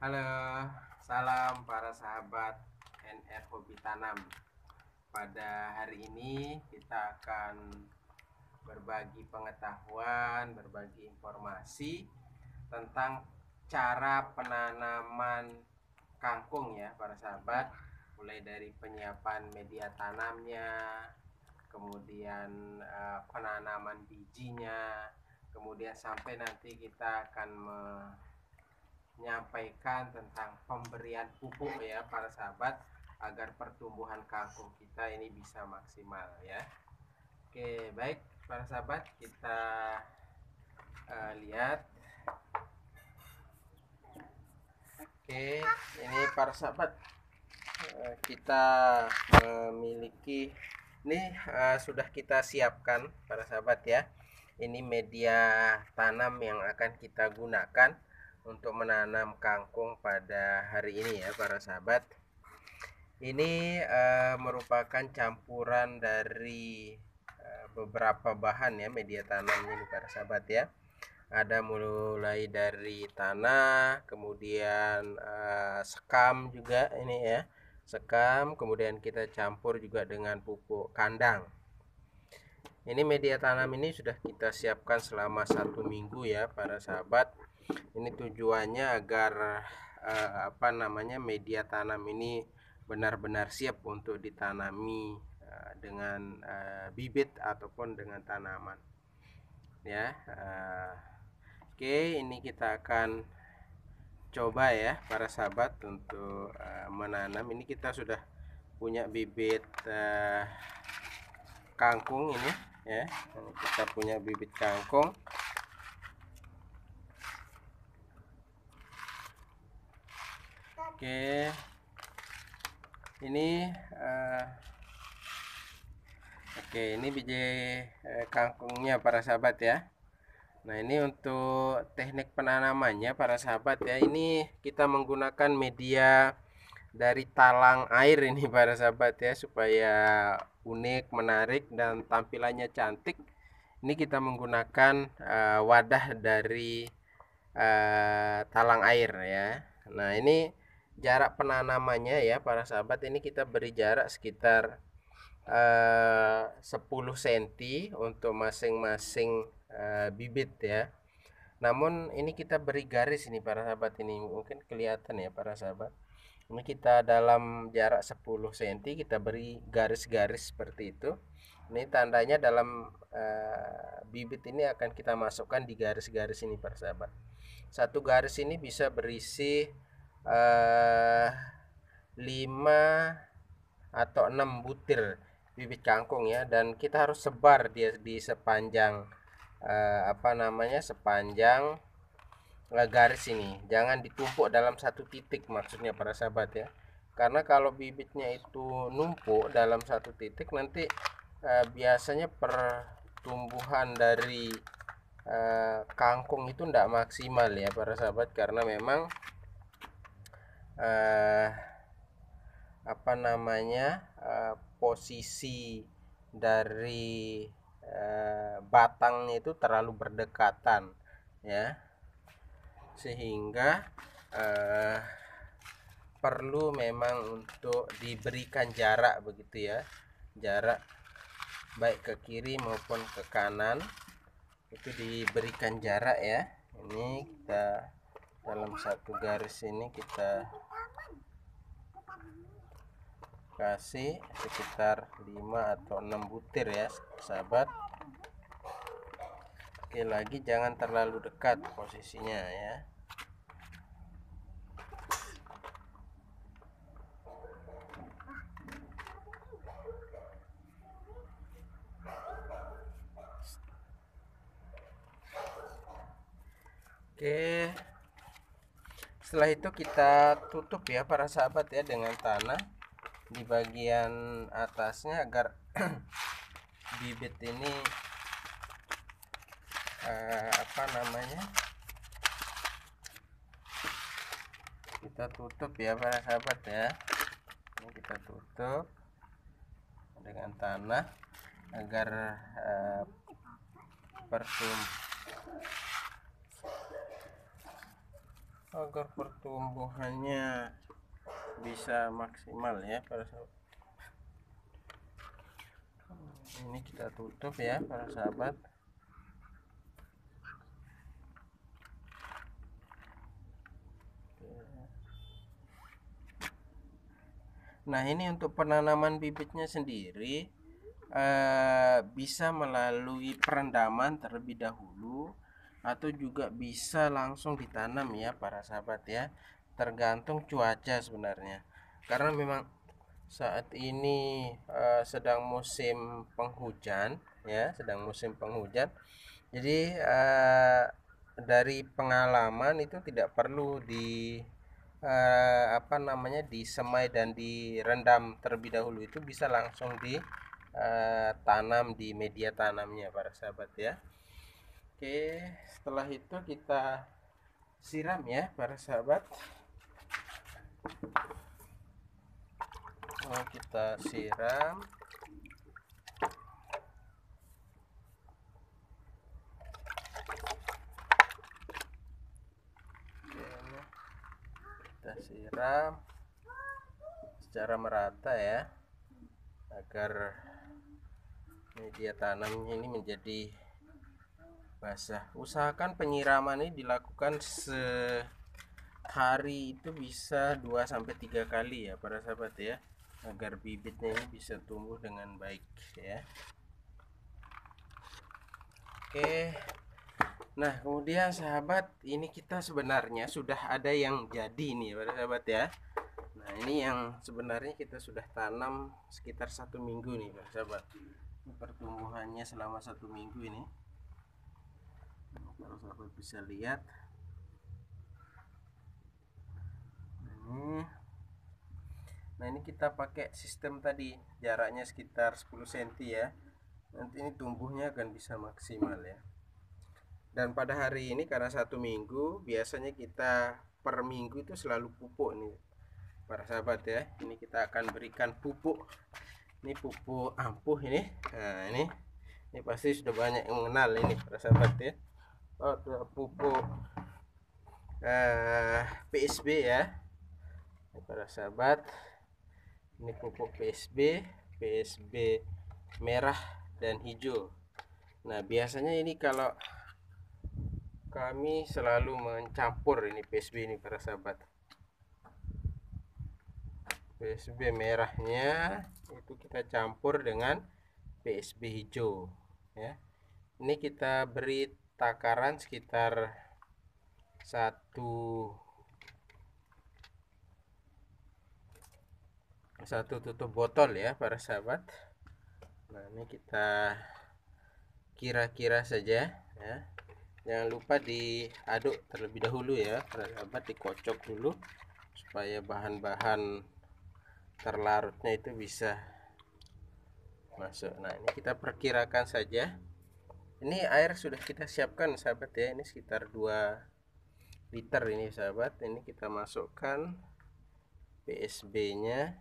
Halo, salam para sahabat NR Hobi Tanam. Pada hari ini kita akan berbagi pengetahuan, berbagi informasi tentang cara penanaman kangkung ya para sahabat. Mulai dari penyiapan media tanamnya, kemudian penanaman bijinya, kemudian sampai nanti kita akan menyampaikan tentang pemberian pupuk ya para sahabat, agar pertumbuhan kangkung kita ini bisa maksimal ya. Oke, baik para sahabat, kita lihat. Oke, ini para sahabat, kita memiliki ini sudah kita siapkan para sahabat ya. Ini media tanam yang akan kita gunakan untuk menanam kangkung pada hari ini ya para sahabat. Ini merupakan campuran dari beberapa bahan ya media tanam ini para sahabat ya. Ada mulai dari tanah, kemudian sekam juga ini ya, sekam, kemudian kita campur juga dengan pupuk kandang. Ini media tanam ini sudah kita siapkan selama 1 minggu ya para sahabat. Ini tujuannya agar media tanam ini benar-benar siap untuk ditanami dengan bibit ataupun dengan tanaman ya. Oke, ini kita akan coba ya para sahabat untuk menanam. Ini kita sudah punya bibit kangkung ini ya. Kita punya bibit kangkung. Oke, ini ini biji kangkungnya para sahabat ya. Nah, ini untuk teknik penanamannya para sahabat ya. Ini kita menggunakan media dari talang air ini para sahabat ya, supaya unik, menarik dan tampilannya cantik. Ini kita menggunakan wadah dari talang air ya. Nah, ini jarak penanamannya ya para sahabat, ini kita beri jarak sekitar 10 cm untuk masing-masing bibit ya. Namun ini kita beri garis ini para sahabat, ini mungkin kelihatan ya para sahabat. Ini kita dalam jarak 10 cm kita beri garis-garis seperti itu. Ini tandanya dalam bibit ini akan kita masukkan di garis-garis ini para sahabat. Satu garis ini bisa berisi 5 atau 6 butir bibit kangkung ya, dan kita harus sebar dia di sepanjang sepanjang garis ini. Jangan ditumpuk dalam satu titik maksudnya para sahabat ya. Karena kalau bibitnya itu numpuk dalam satu titik, nanti biasanya pertumbuhan dari kangkung itu tidak maksimal ya para sahabat, karena memang posisi dari batangnya itu terlalu berdekatan ya, sehingga perlu memang untuk diberikan jarak begitu ya, jarak baik ke kiri maupun ke kanan itu diberikan jarak ya. Ini kita dalam satu garis ini kita kasih sekitar 5 atau 6 butir ya sahabat. Oke, lagi jangan terlalu dekat posisinya ya. Oke, setelah itu kita tutup ya para sahabat ya dengan tanah di bagian atasnya, agar bibit ini kita tutup ya para sahabat ya. Ini kita tutup dengan tanah agar agar pertumbuhannya bisa maksimal ya para sahabat. Ini kita tutup ya para sahabat. Nah, ini untuk penanaman bibitnya sendiri bisa melalui perendaman terlebih dahulu atau juga bisa langsung ditanam ya para sahabat ya, tergantung cuaca sebenarnya, karena memang saat ini sedang musim penghujan ya, sedang musim penghujan. Jadi dari pengalaman itu tidak perlu disemai dan direndam terlebih dahulu, itu bisa langsung ditanam di media tanamnya para sahabat ya. Oke, setelah itu kita siram ya para sahabat. Kita siram. Kita siram secara merata ya, agar media tanamnya ini menjadi basah. Usahakan penyiraman ini dilakukan sehari itu bisa 2-3 kali ya para sahabat ya, agar bibitnya ini bisa tumbuh dengan baik ya. Oke. Nah, kemudian sahabat, ini kita sebenarnya sudah ada yang jadi nih para sahabat ya. Nah, ini yang sebenarnya kita sudah tanam sekitar 1 minggu nih para sahabat. Ini pertumbuhannya selama 1 minggu ini. Kalau sahabat bisa lihat. Nah, ini kita pakai sistem tadi, jaraknya sekitar 10 cm ya. Nanti ini tumbuhnya akan bisa maksimal ya. Dan pada hari ini karena 1 minggu, biasanya kita per minggu itu selalu pupuk nih para sahabat ya. Ini kita akan berikan pupuk. Ini pupuk ampuh ini. Nah, ini pasti sudah banyak yang mengenal ini para sahabat ya. Pupuk PSB ya para sahabat. Ini pupuk PSB merah dan hijau. Nah, biasanya ini kalau kami selalu mencampur ini PSB ini para sahabat. PSB merahnya itu kita campur dengan PSB hijau ya. Ini kita beri takaran sekitar satu tutup botol ya para sahabat. Nah, ini kita kira-kira saja ya. Jangan lupa diaduk terlebih dahulu ya para sahabat, dikocok dulu supaya bahan-bahan terlarutnya itu bisa masuk. Nah, ini kita perkirakan saja. Ini air sudah kita siapkan sahabat ya, ini sekitar 2 liter ini sahabat. Ini kita masukkan PSB nya.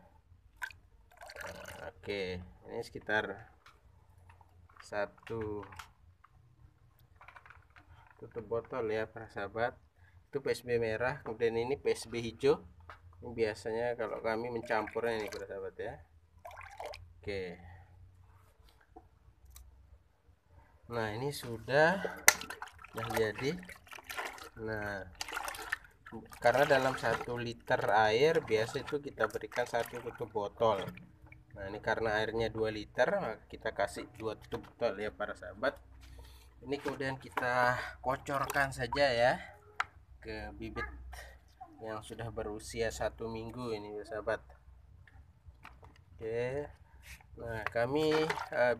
Nah, oke, ini sekitar 1 tutup botol ya para sahabat. Itu PSB merah, kemudian ini PSB hijau. Ini biasanya kalau kami mencampurnya ini para sahabat ya. Oke. Nah, ini sudah jadi. Nah, karena dalam 1 liter air biasa itu kita berikan 1 tutup botol. Nah, ini karena airnya 2 liter, maka kita kasih 2 tutup botol ya para sahabat. Ini kemudian kita kocorkan saja ya ke bibit yang sudah berusia 1 minggu ini ya sahabat. Oke. Nah, kami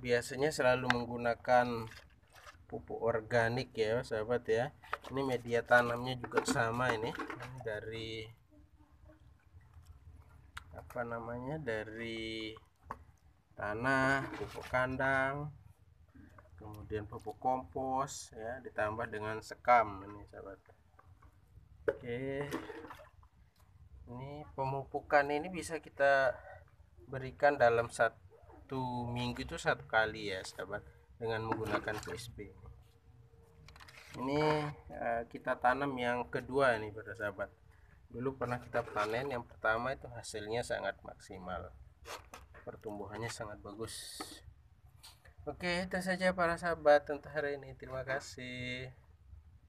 biasanya selalu menggunakan pupuk organik ya sahabat ya. Ini media tanamnya juga sama ini dari dari tanah, pupuk kandang, kemudian pupuk kompos ya, ditambah dengan sekam ini sahabat. Oke, ini pemupukan ini bisa kita berikan dalam 1 minggu itu 1 kali ya sahabat, dengan menggunakan PSB. Ini kita tanam yang kedua ini para sahabat. Dulu pernah kita panen yang pertama, itu hasilnya sangat maksimal, pertumbuhannya sangat bagus. Oke, itu saja para sahabat untuk hari ini. Terima kasih.